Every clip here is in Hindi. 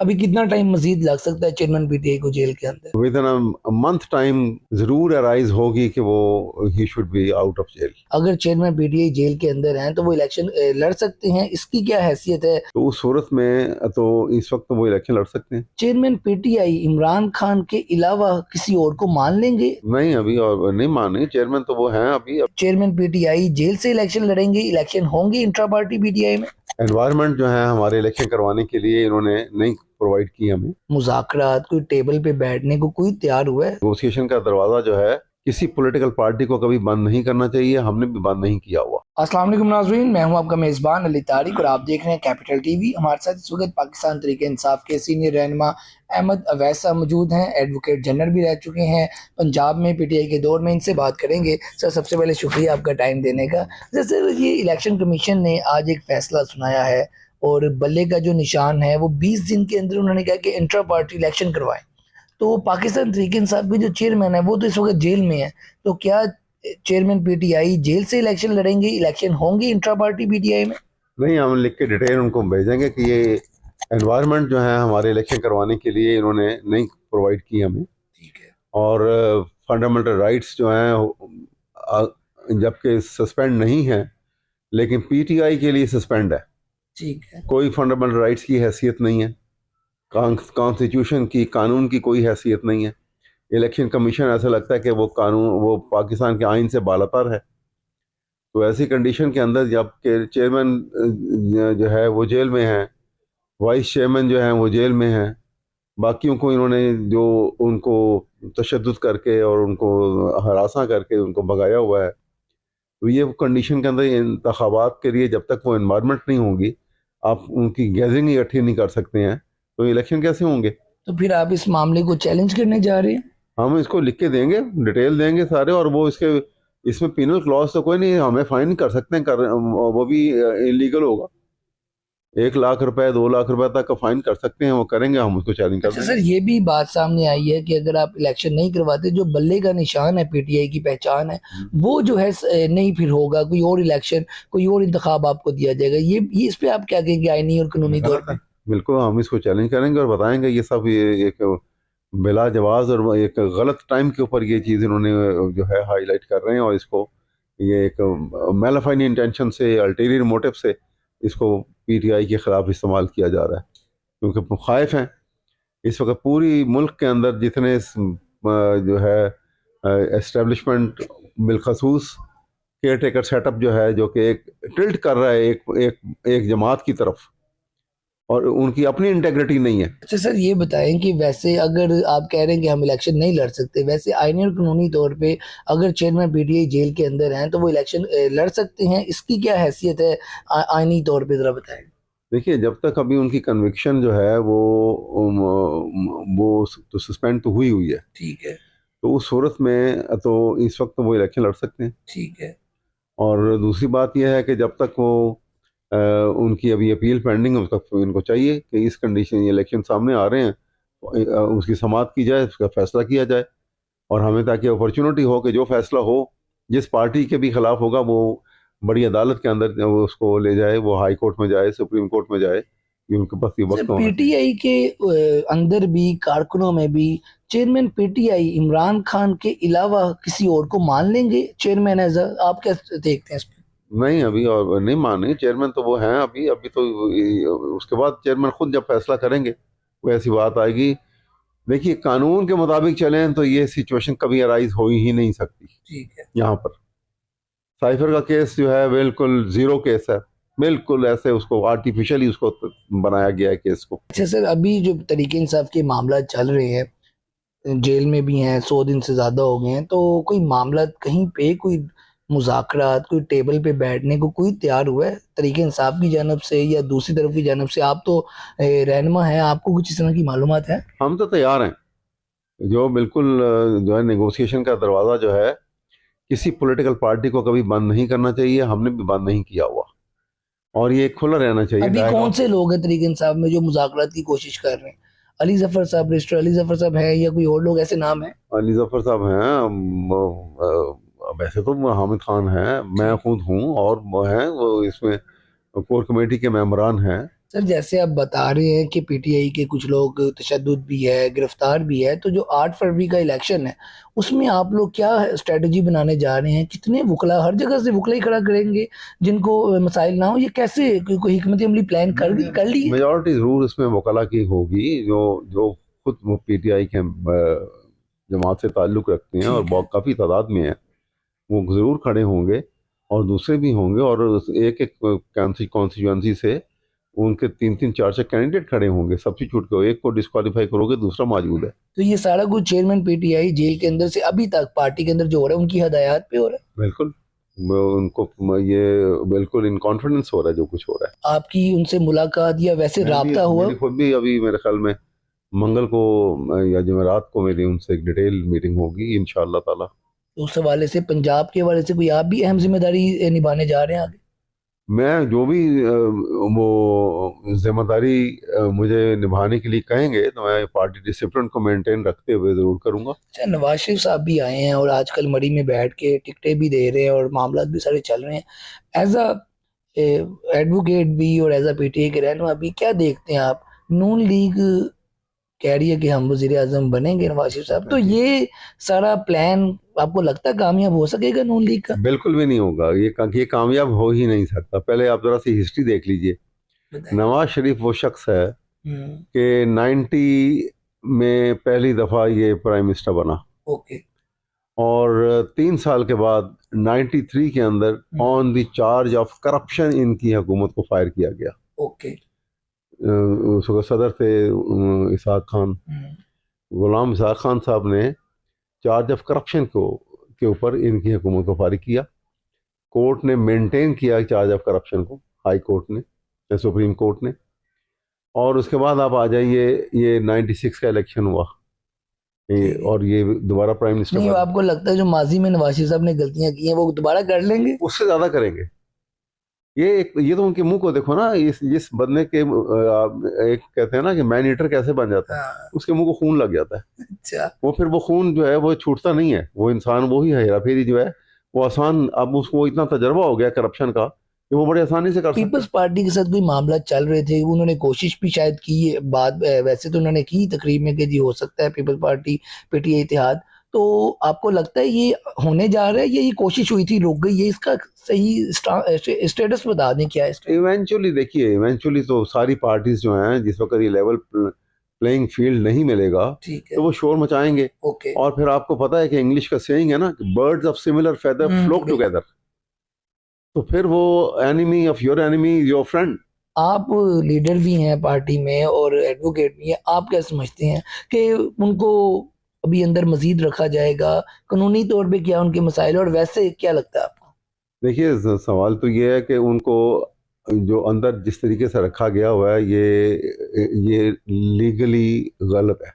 अभी कितना टाइम मजीद लग सकता है चेयरमैन पीटीआई को जेल के अंदर? Within a month time जरूर अराइज होगी कि वो ही should be out of jail. अगर चेयरमैन पीटीआई जेल के अंदर हैं तो वो इलेक्शन लड़ सकते हैं, इसकी क्या हैसियत है? तो उस सूरत में तो इस वक्त वो इलेक्शन लड़ सकते हैं। चेयरमैन पीटीआई इमरान खान के अलावा किसी और को मान लेंगे? नहीं, अभी और नहीं मानेंगे। चेयरमैन तो वो हैं अभी। चेयरमैन पीटीआई जेल से इलेक्शन लड़ेंगे, इलेक्शन होंगे इंट्रा पार्टी पीटीआई में? एनवायरनमेंट जो है हमारे इलेक्शन करवाने के लिए इन्होंने नहीं प्रोवाइड की हमें। मुज़ाकरात, कोई टेबल पे बैठने को कोई तैयार हुआ है? नेगोशिएशन का दरवाजा जो है किसी पॉलिटिकल पार्टी को कभी बंद नहीं करना चाहिए, हमने भी बंद नहीं किया हुआ। अस्सलाम वालेकुम नाज़रीन, मैं हूं आपका मेज़बान अली तारिक और आप देख रहे हैं कैपिटल टीवी। हमारे साथ इस वक्त पाकिस्तान तहरीक इंसाफ के सीनियर रहनुमा अहमद अवैसा मौजूद हैं। एडवोकेट जनरल भी रह चुके हैं पंजाब में पीटीआई के दौर में। इनसे बात करेंगे। सर, सबसे पहले शुक्रिया आपका टाइम देने का। जैसे ये इलेक्शन कमीशन ने आज एक फैसला सुनाया है और बल्ले का जो निशान है वो 20 दिन के अंदर उन्होंने कहा कि इंट्रा पार्टी इलेक्शन करवाएं। तो पाकिस्तान तहरीक इंसाफ के जो चेयरमैन है वो तो इस वक्त जेल में है, तो क्या चेयरमैन पीटीआई जेल से इलेक्शन लड़ेंगे, इलेक्शन होंगे इंट्रा पार्टी पीटीआई में? नहीं, हम लिख के डिटेल उनको भेजेंगे कि ये एनवायरनमेंट जो है हमारे इलेक्शन करवाने के लिए इन्होंने नहीं प्रोवाइड की हमें। ठीक है। और फंडामेंटल राइट्स जो हैं जबकि सस्पेंड नहीं है लेकिन पीटीआई के लिए सस्पेंड है। ठीक है। कोई फंडामेंटल राइट्स की हैसियत नहीं है, कॉन्स्टिट्यूशन की, कानून की कोई हैसियत नहीं है। इलेक्शन कमीशन ऐसा लगता है कि वो कानून, वो पाकिस्तान के आइन से बालातर है। तो ऐसी कंडीशन के अंदर जब के चेयरमैन जो है वो जेल में है, वाइस चेयरमैन जो है वो जेल में है, बाकियों को इन्होंने जो उनको तशद्दुद करके और उनको हरासा करके उनको भगाया हुआ है। तो ये कंडीशन के अंदर इंतखाबात के लिए जब तक वो इन्वायरमेंट नहीं होगी, आप उनकी गैदरिंग इकट्ठी नहीं कर सकते हैं, तो इलेक्शन कैसे होंगे? तो फिर आप इस मामले को चैलेंज करने जा रहे हैं? हम इसको लिख के देंगे, डिटेल देंगे सारे। और वो इसमें पिनल क्लॉज तो कोई नहीं, हमें फाइन कर सकते हैं, वो भी इलीगल होगा। 1 लाख रुपए 2 लाख रुपए तक का फाइन कर सकते हैं, वो करेंगे, हम उसको चैलेंज कर अच्छा देंगे। सर, ये भी बात सामने आई है कि अगर आप इलेक्शन नहीं करवाते, जो बल्ले का निशान है पीटीआई की पहचान है, वो जो है नहीं फिर होगा, कोई और इलेक्शन, कोई और इंतखाब आपको दिया जाएगा। ये इस पे आप क्या कहेंगे आईनी और कानूनी तौर पर? बिल्कुल, हम इसको चैलेंज करेंगे और बताएंगे ये सब, ये एक बिला जवाज और एक गलत टाइम के ऊपर ये चीज़ इन्होंने जो है हाईलाइट कर रहे हैं। और इसको ये एक मैलाफाइन इंटेंशन से, अल्टीरियर मोटिव से इसको पीटीआई के ख़िलाफ़ इस्तेमाल किया जा रहा है, क्योंकि खाइफ हैं इस वक्त पूरी मुल्क के अंदर जितने जो है एस्टेब्लिशमेंट बिलखसूस केयर टेकर सेटअप जो है, जो कि एक टिल्ट कर रहा है एक जमात की तरफ, और उनकी अपनी इंटेग्रिटी नहीं है। अच्छा सर, ये बताएं कि वैसे अगर आप कह रहे हैं कि हम इलेक्शन नहीं लड़ सकते, वैसे आईनी और कानूनी तौर पे अगर चेयरमैन पीटीआई जेल के अंदर हैं तो वो इलेक्शन लड़ सकते हैं, इसकी क्या हैसियत है आईनी तौर पे, जरा बताएं। देखिए, जब तक अभी उनकी कन्विक्शन जो है वो तो सस्पेंड तो हुई है। ठीक है। तो उस सूरत में तो इस वक्त वो इलेक्शन लड़ सकते हैं। ठीक है। और दूसरी बात यह है कि जब तक वो उनकी अभी अपील पेंडिंग है, उसका इनको चाहिए कि इस कंडीशन, इलेक्शन सामने आ रहे हैं, उसकी समाअत की जाए, उसका फैसला किया जाए। और हमें ताकि अपॉर्चुनिटी हो कि जो फैसला हो, जिस पार्टी के भी खिलाफ होगा, वो बड़ी अदालत के अंदर वो उसको ले जाए, वो हाई कोर्ट में जाए, सुप्रीम कोर्ट में जाए, कि उनके पास ये वक्त होना चाहिए। पीटीआई के अंदर भी, कारकुनों में भी, चेयरमैन पीटीआई इमरान खान के अलावा किसी और को मान लेंगे चेयरमैन एज? आप क्या देखते हैं इस पे? नहीं, अभी और नहीं माने। चेयरमैन तो वो हैं अभी तो उसके बाद चेयरमैन खुद जब फैसला करेंगे वो ऐसी बात आएगी। देखिए, कानून के मुताबिक चलें तो ये सिचुएशन कभी अराइज हो ही नहीं सकती। ठीक है। यहाँ पर साइफर का केस जो है बिल्कुल जीरो केस है, बिल्कुल ऐसे उसको आर्टिफिशियली उसको बनाया गया है केस को। अच्छा सर, अभी जो तरीके इंसाफ के मामला चल रहे हैं, जेल में भी हैं, 100 दिन से ज्यादा हो गए हैं, तो कोई मामला कहीं पे, कोई मुज़ाकरात, कोई टेबल पे बैठने को कोई तैयार हुआ है तरीके इंसाफ की जानब से या दूसरी तरफ की जानब से? आप तो रहनुमा हैं, आपको कुछ इस तरह की मालूमात है? हम तो तैयार हैं, जो बिल्कुल जो है नेगोशिएशन का दरवाज़ा जो है किसी पॉलिटिकल पार्टी को कभी बंद नहीं करना चाहिए, हमने भी बंद नहीं किया हुआ, और ये खुला रहना चाहिए। अभी कौन से लोग हैं तरीके इंसाफ में जो मुज़ाकरात की कोशिश कर रहे हैं? अली जफर साहब, रजिस्टर अली जफर साहब हैं या कोई और लोग ऐसे नाम है? अली जफर साहब हैं, वैसे तो हामिद खान हैं, मैं खुद हूँ, और वो हैं, वो इसमें कोर कमेटी के मेंबरान हैं। सर जैसे आप बता रहे हैं कि पीटीआई के कुछ लोग तशद्दुद भी है, गिरफ्तार भी है, तो जो 8 फरवरी का इलेक्शन है उसमें आप लोग क्या स्ट्रेटजी बनाने जा रहे हैं? कितने वकला, हर जगह से वकला ही खड़ा करेंगे जिनको मसाइल ना हो? ये कैसे, कोई हिकमत अमली प्लान कर ली है? मेजॉरिटी जरूर इसमें वकला की होगी, जो जो खुद पीटीआई के जमात से ताल्लुक़ रखते हैं और ठीक है। बहुत काफ़ी तादाद में है, वो ज़रूर खड़े होंगे और दूसरे भी होंगे। और एक एक कॉन्स्टिट्यूंसी से उनके 3-3 4-4 कैंडिडेट खड़े होंगे, सब्स्टिट्यूट को एक को डिस्क्वालीफाई करोगे, दूसरा मौजूद है। तो ये सारा कुछ चेयरमैन पीटीआई जेल के अंदर से अभी तक पार्टी के अंदर जो हो रहा है उनकी हदायत पे हो रहा है? बिल्कुल, ये बिल्कुल इन कॉन्फिडेंस हो रहा है जो कुछ हो रहा है। आपकी उनसे मुलाकात या वैसे राब्ता हुआ? मेरी खुद भी अभी मेरे ख्याल में मंगल को या जुमेरात को मेरी उनसे एक डिटेल मीटिंग होगी इंशाअल्लाह ताला। तो उस हवाले से, पंजाब के हवाले से, कोई आप भी अहम जिम्मेदारी निभाने जा रहे हैं आगे? मैं जो भी वो जिम्मेदारी मुझे निभाने के लिए कहेंगे तो मैं पार्टी डिसिप्लिन को मेंटेन रखते हुए ज़रूर करूँगा। अच्छा, नवाज शरीफ साहब भी आए हैं और आजकल मरी में बैठ के टिकटें भी दे रहे हैं और मामला भी सारे चल रहे हैं। एज अ एडवोकेट भी और एज अ पीटीआई के रहनुमा भी, क्या देखते हैं आप? नून लीग कह रही है कि हम वजीर आजम बनेंगे, नवाज शरीफ साहब, तो ये सारा प्लान आपको लगता है कामयाब हो सकेगा नून लीग का? बिल्कुल भी नहीं होगा, ये कामयाब हो ही नहीं सकता। पहले आप ज़रा सी हिस्ट्री देख लीजिए। बताएं। नवाज शरीफ वो शख्स है कि 90 में पहली दफ़ा ये प्राइम मिनिस्टर बना ओके। और 3 साल के बाद 93 के अंदर on the charge of corruption इनकी हुकूमत को फायर किया गया। ओके। उस वक्त सदर थे इसहाक खान, गुलाम इसहाक खान साहब ने चार्ज ऑफ करप्शन को के ऊपर इनकी हुकूमत को फारिग किया। कोर्ट ने मेंटेन किया चार्ज ऑफ करप्शन को, हाई कोर्ट ने, सुप्रीम कोर्ट ने। और उसके बाद आप आ जाइए, ये 96 का इलेक्शन हुआ और ये दोबारा प्राइम मिनिस्टर नहीं, बने। आपको लगता है जो माजी में नवाज शरीफ साहब ने गलतियां की हैं वो दोबारा कर लेंगे? उससे ज़्यादा करेंगे। ये तो उनके मुंह को देखो ना, इस बंदे के एक कहते हैं ना कि मैन ईटर कैसे बन जाता है। हाँ। उसके मुंह को खून लग जाता है। अच्छा। वो फिर वो खून जो है वो छूटता नहीं है। वो इंसान वो ही है, हेरा फेरी जो है वो आसान, अब उसको इतना तजर्बा हो गया करप्शन का कि वो बड़े आसानी से कर सकता है। पीपल्स पार्टी के साथ कोई मामला चल रहे थे, उन्होंने कोशिश भी शायद की है, बात वैसे तो उन्होंने की तकरीब में कि जी हो सकता है पीपल्स पार्टी पीटीआई इत्तेहाद, तो आपको लगता है ये होने जा रहा है या ये कोशिश हुई थी रुक गई है? इसका सही स्टेटस बता दें, क्या है? इवेंचुअली देखिए, इवेंचुअली तो सारी पार्टीज जो हैं, जिस वक्त ये लेवल प्लेइंग फील्ड नहीं मिलेगा ठीक है। तो वो शोर मचाएंगे। ओके। और फिर आपको पता है कि इंग्लिश का सेइंग है ना, birds of similar feather flock together. तो फिर वो enemy of your enemy is your friend. आप लीडर भी हैं पार्टी में और एडवोकेट भी हैं, आप क्या समझते हैं कि उनको अभी अंदर मजीद रखा जाएगा? कानूनी तौर पे क्या उनके मसाइल, और वैसे क्या लगता है आपको? देखिए, सवाल तो ये है कि उनको जो अंदर जिस तरीके से रखा गया हुआ है ये लीगली गलत है।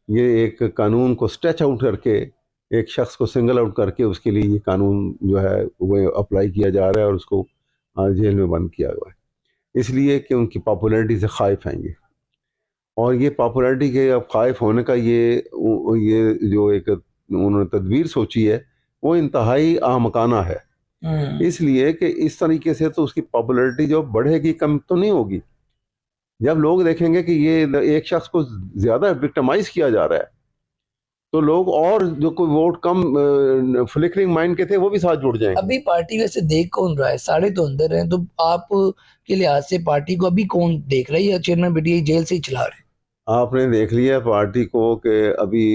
ये एक कानून को स्ट्रेच आउट करके, एक शख्स को सिंगल आउट करके उसके लिए ये कानून जो है वो अप्लाई किया जा रहा है और उसको जेल में बंद किया हुआ है, इसलिए कि उनकी पॉपुलैरिटी से खाइफ हैं ये। और ये पॉपुलैरिटी के अब खाइफ होने का ये जो एक उन्होंने तदबीर सोची है वो इंतहाई आमकाना है। इसलिए कि इस तरीके से तो उसकी पॉपुलैरिटी जो बढ़ेगी, कम तो नहीं होगी। जब लोग देखेंगे कि ये एक शख्स को ज़्यादा विक्टिमाइज किया जा रहा है तो लोग, और जो कोई वोट कम फ्लिकरिंग माइंड के थे वो भी साथ जुड़ जाएंगे। अभी पार्टी वैसे देख कौन रहा है? सारे तो अंदर हैं, तो आप के लिहाज से पार्टी को अभी कौन देख रहा है या चेयरमैन पीटीआई जेल से ही चला रहे हैं? आपने देख लिया पार्टी को कि अभी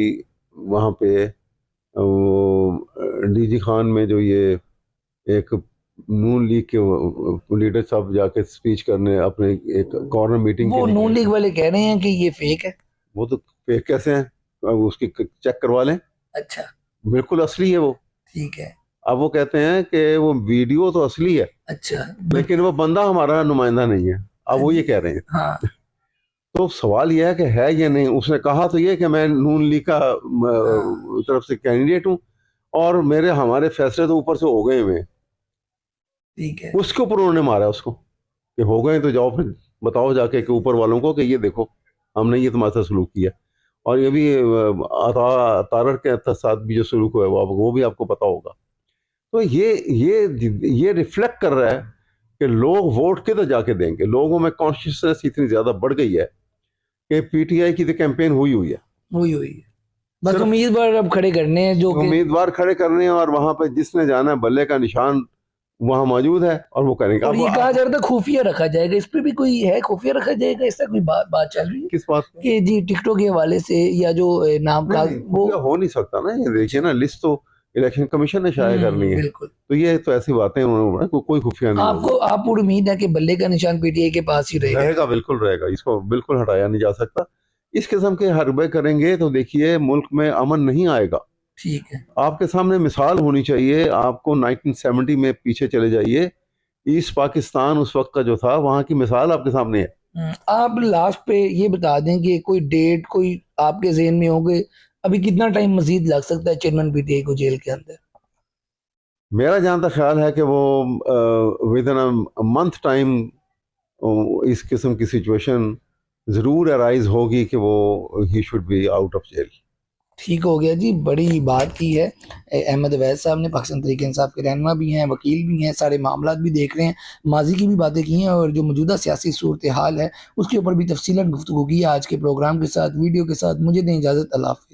वहाँ पे डीजी खान में जो ये एक नून लीग के लीडर साहब जाके स्पीच करने अपने एक कॉर्नर मीटिंग वो नून लीग वाले कह रहे हैं कि ये फेक है। वो तो फेक कैसे हैं? अब उसकी चेक करवा लें। अच्छा। बिल्कुल असली है वो। ठीक है। अब वो कहते हैं कि वो वीडियो तो असली है, अच्छा। लेकिन वो बंदा हमारा नुमाइंदा नहीं है। अब वो ये कह रहे हैं। हाँ। तो सवाल यह है कि है या नहीं। उसने कहा तो ये कि मैं नून लीग का तरफ से कैंडिडेट हूँ और हमारे फैसले तो ऊपर से हो गए हुए। ठीक है। उसके उसके ऊपर उन्होंने मारा उसको कि हो गए तो जाओ फिर बताओ जाके कि ऊपर वालों को कि ये देखो हमने ये तुम्हारे साथ सलूक किया। और ये भी तारड़ के साथ भी जो सलूक हुआ है वो भी आपको पता होगा। तो ये रिफ्लेक्ट कर रहा है कि लोग वोट किधर जाके देंगे। लोगों में कॉन्शियसनेस इतनी ज़्यादा बढ़ गई है कि पीटीआई की तो कैंपेन हुई है। हुई है, बस सिर्फ उम्मीदवार अब खड़े करने हैं जो कि उम्मीदवार खड़े करने हैं और वहां पे जिसने जाना है बल्ले का निशान वहां मौजूद है और वो करेंगे। और अब ये कहा जा रहा था खुफिया रखा जाएगा, इस पे भी कोई है, खुफिया रखा जाएगा, ऐसा कोई बात चल रही है किस बात पे? कि जी टिकटों के हवाले से या जो नाम का वो हो नहीं सकता ना। ये देखिए ना, लिस्ट तो इलेक्शन कमीशन ने शाया करनी है, बिल्कुल। तो ये तो ऐसी बातें उन्होंने कोई खुफिया नहीं आपको आप पूरी उम्मीद है कि बल्ले का निशान पीटीआई के पास ही रहेगा? रहेगा, बिल्कुल रहेगा, इसको बिल्कुल हटाया नहीं जा सकता। इस किस्म के हरबे करेंगे तो देखिए मुल्क में अमन नहीं आएगा। ठीक है। आपके सामने मिसाल होनी चाहिए। आपको 1970 में पीछे चले जाइए, ईस्ट पाकिस्तान उस वक्त का जो था, वहां की मिसाल आपके सामने है। आप लास्ट पे ये बता दें कि कोई डेट कोई आपके ज़हन में होगे, अभी कितना टाइम मजीद लग सकता है चेयरमैन पीटीआई को जेल के अंदर? मेरा जहाँ तक ख्याल है कि वो within a month time इस किस्म की सिचुएशन ज़रूर अराइज होगी कि वो ही should be out of jail. ठीक हो गया जी, बड़ी बात की है अहमद अवैस साहब ने। पाकिस्तान तहरीक इंसाफ के रहनुमा भी हैं, वकील भी हैं, सारे मामलात भी देख रहे हैं, माजी की भी बातें की हैं और जो मौजूदा सियासी सूरत हाल है उसके ऊपर भी तफसीलन गुफ्तगू की है आज के प्रोग्राम के साथ, वीडियो के साथ। मुझे दें इजाज़त, अल्लाह हाफ़िज़।